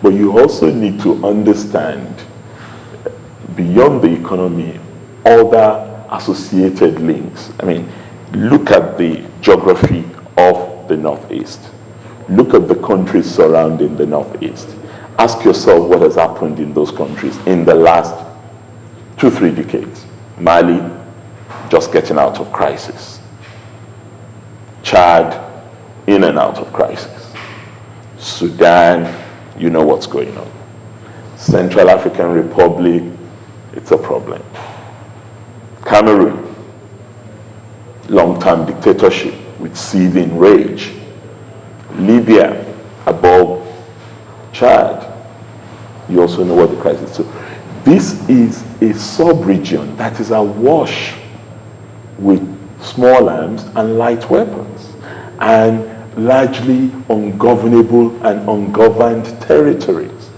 But you also need to understand, beyond the economy, other associated links. I mean, look at the geography of the Northeast. Look at the countries surrounding the Northeast. Ask yourself what has happened in those countries in the last 2-3 decades. Mali, just getting out of crisis. Chad, in and out of crisis. Sudan, you know what's going on. Central African Republic, it's a problem. Cameroon, long-term dictatorship with seething rage. Libya, above Chad, you also know what the crisis is. So this is a sub-region that is awash with small arms and light weapons, and largely ungovernable and ungoverned territories.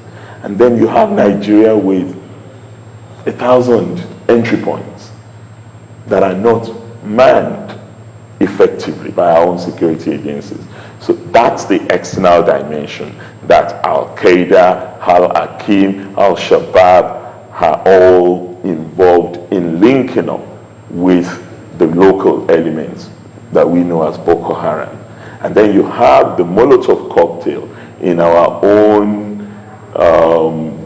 And then you have Nigeria with 1,000 entry points that are not manned effectively by our own security agencies. So that's the external dimension that Al-Qaeda, Al-Hakim, Al-Shabaab are all involved in linking up with the local elements that we know as Boko Haram. And then you have the Molotov cocktail in our own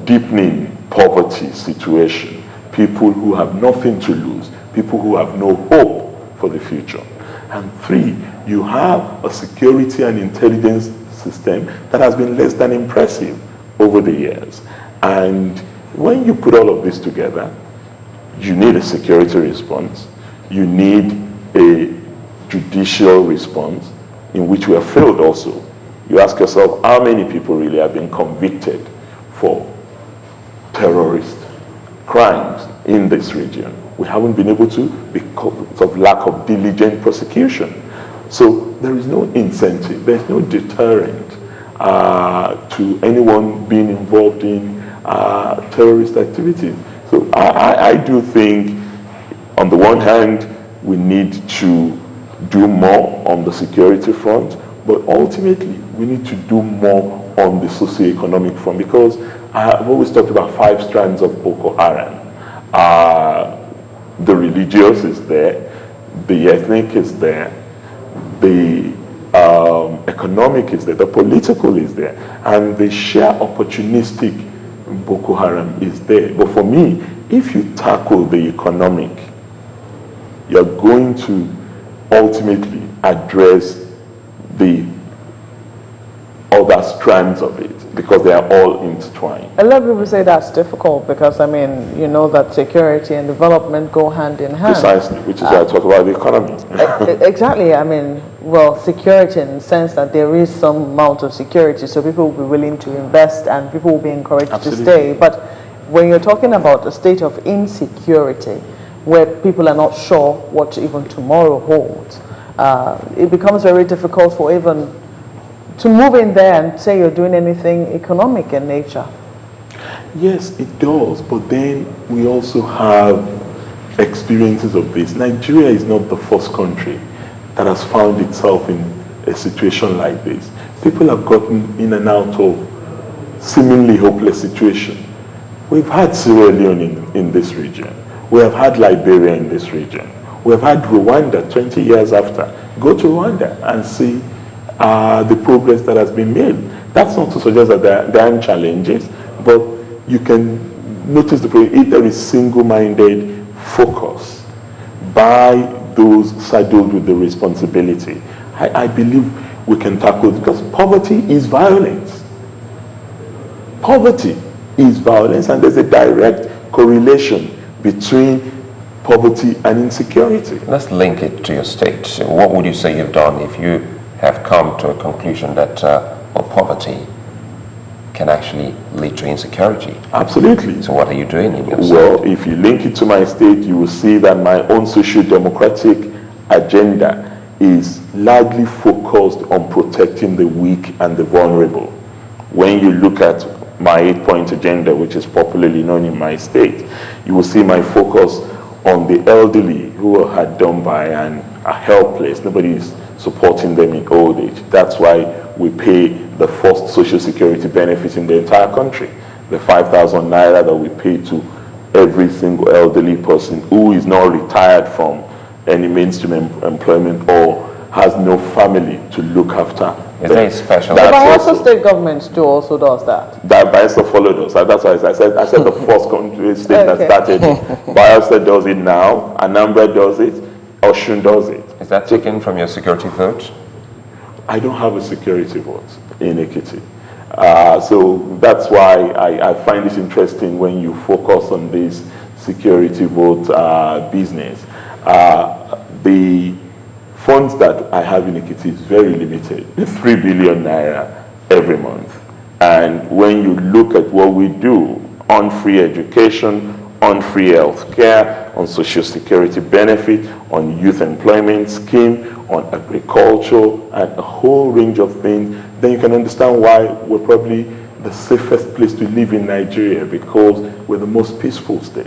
deepening poverty situation. People who have nothing to lose, people who have no hope for the future. And 3, you have a security and intelligence system that has been less than impressive over the years. And when you put all of this together, you need a security response, you need a judicial response, in which we have failed also. You ask yourself, how many people really have been convicted for terrorist crimes in this region? We haven't been able to because of lack of diligent prosecution. So there is no incentive, there's no deterrent to anyone being involved in terrorist activities. So I do think, on the one hand, we need to do more on the security front, but ultimately we need to do more on the socioeconomic front, because I've always talked about 5 strands of Boko Haram. The religious is there, the ethnic is there, the economic is there, the political is there, and the sheer opportunistic Boko Haram is there. But for me, if you tackle the economic, you're going to ultimately address the other strands of it, because they are all intertwined. A lot of people say that's difficult because, I mean, you know that security and development go hand in hand. Precisely, which is why I talk about the economy. Exactly. I mean, well, security in the sense that there is some amount of security, so people will be willing to invest and people will be encouraged Absolutely. to stay. But when you're talking about a state of insecurity, where people are not sure what even tomorrow holds, it becomes very difficult for even to move in there and say you're doing anything economic in nature. Yes, it does, but then we also have experiences of this. Nigeria is not the first country that has found itself in a situation like this. People have gotten in and out of seemingly hopeless situations. We've had Sierra Leone in this region. We have had Liberia in this region. We have had Rwanda 20 years after. Go to Rwanda and see the progress that has been made. That's not to suggest that there aren't challenges, but you can notice the progress. If there is single-minded focus by those saddled with the responsibility, I believe we can tackle it, because poverty is violence. Poverty is violence, and there's a direct correlation between poverty and insecurity. Let's link it to your state. So what would you say you've done if you have come to a conclusion that poverty can actually lead to insecurity? Absolutely. So what are you doing in your state? Well, if you link it to my state, you will see that my own socio-democratic agenda is largely focused on protecting the weak and the vulnerable. When you look at my 8-point agenda, which is popularly known in my state, you will see my focus on the elderly who are hard done by and are helpless. Nobody is supporting them in old age. That's why we pay the first social security benefit in the entire country, the 5,000 naira that we pay to every single elderly person who is not retired from any mainstream employment or has no family to look after. Is there a special? But also state governments too also does that. That Bayelsa followed us. That's why I said the first country state that started it. Bayelsa does it now. Anambra does it. Osun does it. Is that taken from your security vote? I don't have a security vote in Ekiti. So that's why I find it interesting when you focus on this security vote business. The funds that I have in Ekiti is very limited. It's 3 billion naira every month. And when you look at what we do on free education, on free health care, on social security benefit, on youth employment scheme, on agriculture, and a whole range of things, then you can understand why we're probably the safest place to live in Nigeria, because we're the most peaceful state.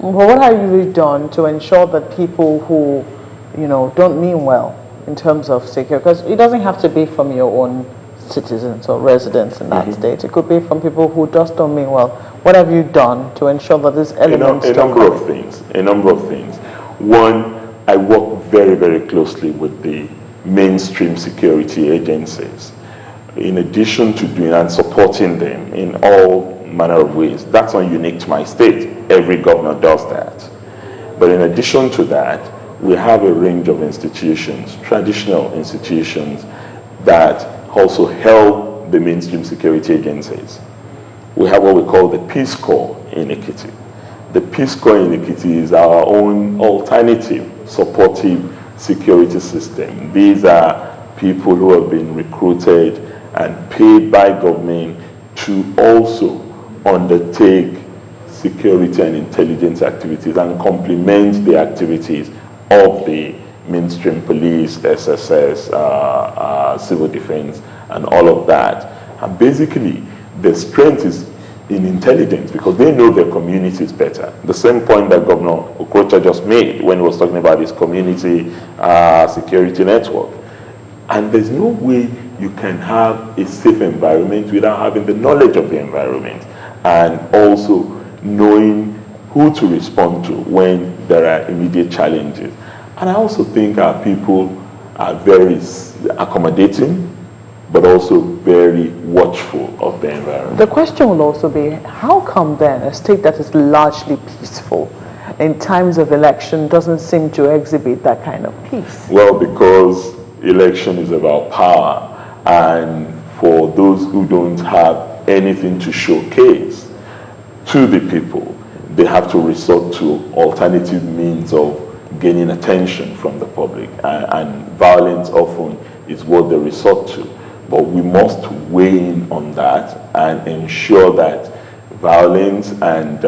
Well, what have you done to ensure that people who, don't mean well in terms of security, because it doesn't have to be from your own citizens or residents in that state, it could be from people who just don't mean well. What have you done to ensure that this element A number of things. One, I work very, very closely with the mainstream security agencies. In addition to doing and supporting them in all manner of ways. That's not unique to my state. Every governor does that. But in addition to that, we have a range of institutions, traditional institutions, that also help the mainstream security agencies. We have what we call the Peace Corps in Ekiti. The Peace Corps in Ekiti is our own alternative supportive security system. These are people who have been recruited and paid by government to also undertake security and intelligence activities and complement the activities of the mainstream police, SSS, civil defense, and all of that. And basically, the strength is in intelligence because they know their communities better. The same point that Governor Okrocha just made when he was talking about his community security network. And there's no way you can have a safe environment without having the knowledge of the environment and also knowing who to respond to when there are immediate challenges. And I also think our people are very accommodating, but also very watchful of the environment. The question will also be, how come then a state that is largely peaceful in times of election doesn't seem to exhibit that kind of peace? Well, because election is about power, and for those who don't have anything to showcase to the people, they have to resort to alternative means of gaining attention from the public, and violence often is what they resort to. But we must weigh in on that and ensure that violence and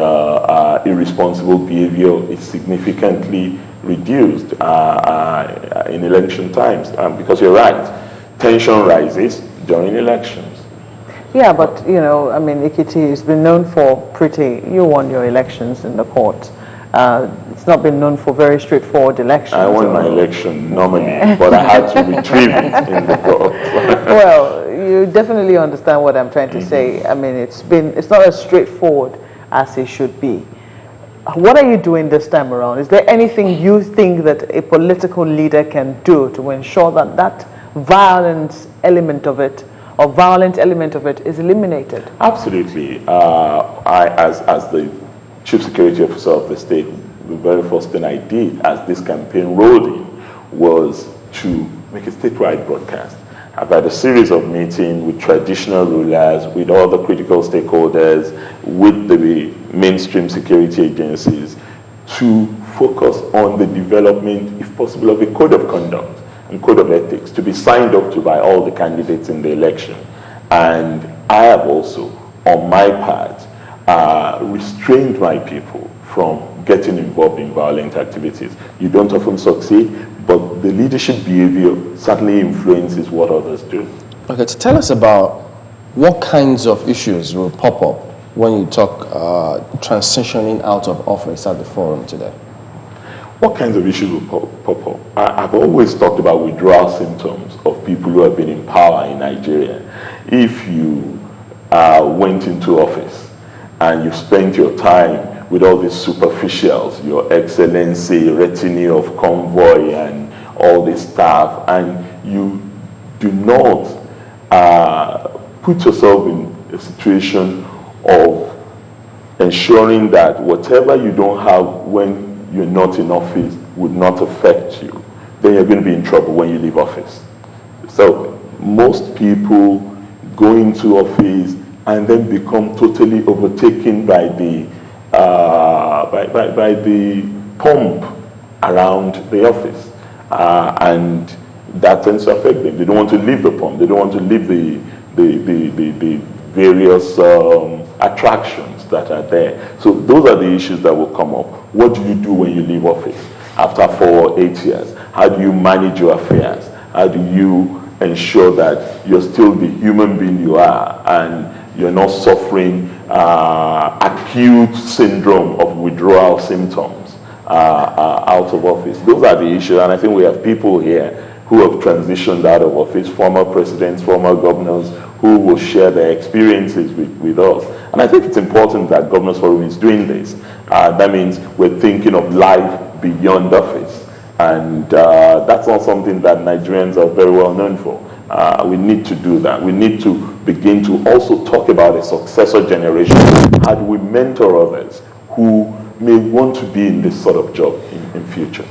irresponsible behavior is significantly reduced in election times. Because you're right, tension rises during elections. Yeah, but Ekiti has been known for you won your elections in the court. It's not been known for very straightforward elections. I won my election normally, but I had to retrieve it in the court. Well, you definitely understand what I'm trying to say. I mean, it's not as straightforward as it should be. What are you doing this time around? Is there anything you think that a political leader can do to ensure that that violent element of it is eliminated? Absolutely. As the Chief Security Officer of the state, the very first thing I did as this campaign rolled in was to make a statewide broadcast. I've had a series of meetings with traditional rulers, with all the critical stakeholders, with the mainstream security agencies to focus on the development, if possible, of a code of conduct and code of ethics to be signed up to by all the candidates in the election. And I have also, on my part, restrained my people from getting involved in violent activities. You don't often succeed, but the leadership behavior certainly influences what others do. Okay, so tell us about what kinds of issues will pop up when you talk transitioning out of office at the forum today. What kinds of issues will pop up? I've always talked about withdrawal symptoms of people who have been in power in Nigeria. If you went into office and you spent your time with all these superficials, your excellency, retinue of convoy and all this stuff, and you do not put yourself in a situation of ensuring that whatever you don't have when you're not in office would not affect you, then you're going to be in trouble when you leave office. So most people go into office and then become totally overtaken by the by the pomp around the office, and that tends to affect them. They don't want to leave the pomp. They don't want to leave the various attractions that are there. So those are the issues that will come up. What do you do when you leave office after 4 or 8 years? How do you manage your affairs? How do you ensure that you're still the human being you are and you're not suffering acute syndrome of withdrawal symptoms out of office? Those are the issues, and I think we have people here who have transitioned out of office, former presidents, former governors, who will share their experiences with us. And I think it's important that Governors Forum is doing this. That means we're thinking of life beyond office. And that's not something that Nigerians are very well known for. We need to do that. We need to begin to also talk about a successor generation. How do we mentor others who may want to be in this sort of job in future?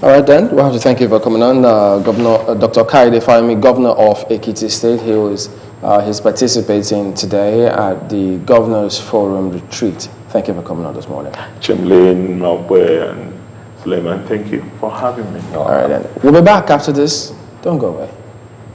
All right, then. We have to thank you for coming on. Governor Dr. Fayemi, Governor of Ekiti State. He's participating today at the Governors Forum retreat. Thank you for coming on this morning. Chimlin, Malpwe, and Suleiman, thank you for having me. All right, then. We'll be back after this. Don't go away.